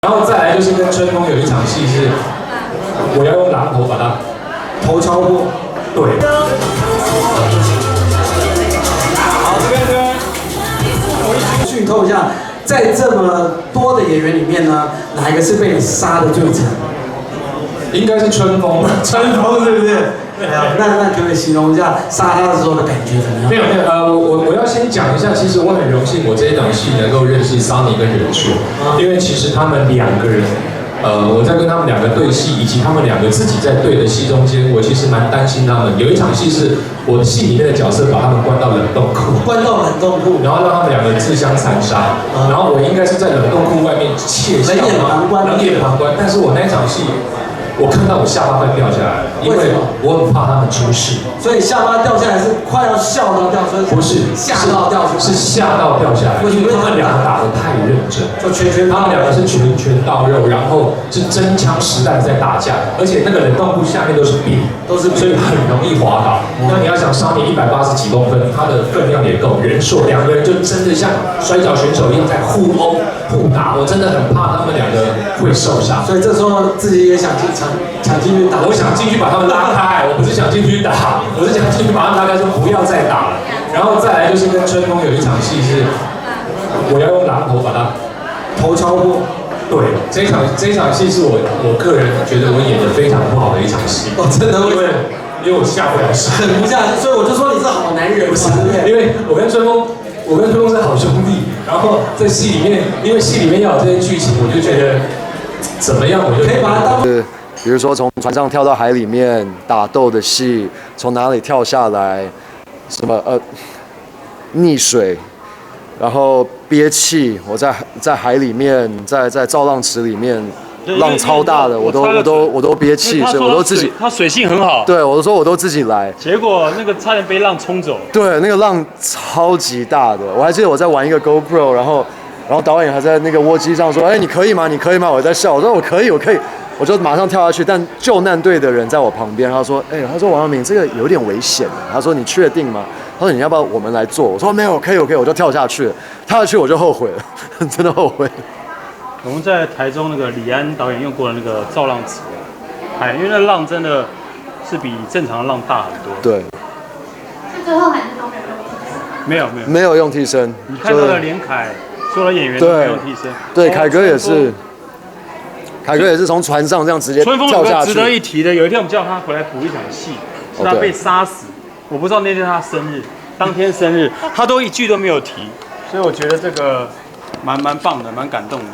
然后再来就是跟春风有一场戏是，我要用榔头把他头敲破。对。好，这边，我剧透一下，在这么多的演员里面呢，哪一个是被你杀的最惨？应该是春风，春风是不是？那可不可以形容一下杀他的时候的感觉怎么样？没有，我要先讲一下，其实我很荣幸，我这一档戏能够认识桑尼跟任硕，因为其实他们两个人，我在跟他们两个对戏，以及他们两个自己在对的戏中间，我其实蛮担心他们。有一场戏是我的戏里面的角色把他们关到冷冻库，然后让他们两个自相残杀，然后我应该是在冷冻库外面窃笑，冷眼旁观，但是我那一场戏。我看到我下巴快掉下来了，因为我很怕他们出事。所以下巴掉下来是快要笑到掉，所以不是吓到掉出来，是吓到掉下来。因为他们两个打得太认真，就他们两个是拳到肉，然后是真枪实弹在打架，而且那个冷冻库下面都是冰，所以很容易滑倒。那你要想桑尼180几公分，他的分量也够，任硕两个人就真的像摔跤选手一样在互殴互打，我真的很怕他们两个会受伤。所以这时候自己也想去抢进去打，我想进去把他们拉开，我不是想进去打，我是想进去把他们拉开，说不要再打了。然后再来就是跟春风有一场戏是，我要用榔头把他头敲破。对，这一场戏是我个人觉得我演得非常不好的一场戏。哦，真的，因为我下不了手，狠不下去，所以我就说你是好男人，不是？因为我跟春风是好兄弟，然后在戏里面，因为戏里面要有这些剧情，我就觉得怎么样，我就可以把它当。比如说从船上跳到海里面打斗的戏，从哪里跳下来，什么溺水，然后憋气，我在海里面，在造浪池里面，浪超大的，我都憋气，所以我都自己。他水性很好。对，我都说我都自己来。结果那个差点被浪冲走。对，那个浪超级大的，我还记得我在玩一个 GoPro， 然后导演还在那个窝机上说：“哎，你可以吗？你可以吗？”我在笑，我说我可以。我就马上跳下去，但救难队的人在我旁边，他说：“他说王阳明这个有点危险。”他说：“你确定吗？”他说：“你要不要我们来做？”我说：“没有，可以，我就跳下去了。跳下去我就后悔了，真的后悔。”我们在台中那个李安导演用过的那个造浪池，因为那浪真的是比正常的浪大很多。对。那最后还是都没有用替身。没有用替身。你看到的连凯所有的演员都没有用替身。对，凯哥也是。凯哥也是从船上这样直接跳下去。春风有个值得一提的，有一天我们叫他回来补一场戏，是他被杀死。我不知道那天他生日，当天生日，他都一句都没有提，所以我觉得这个蛮棒的，蛮感动的。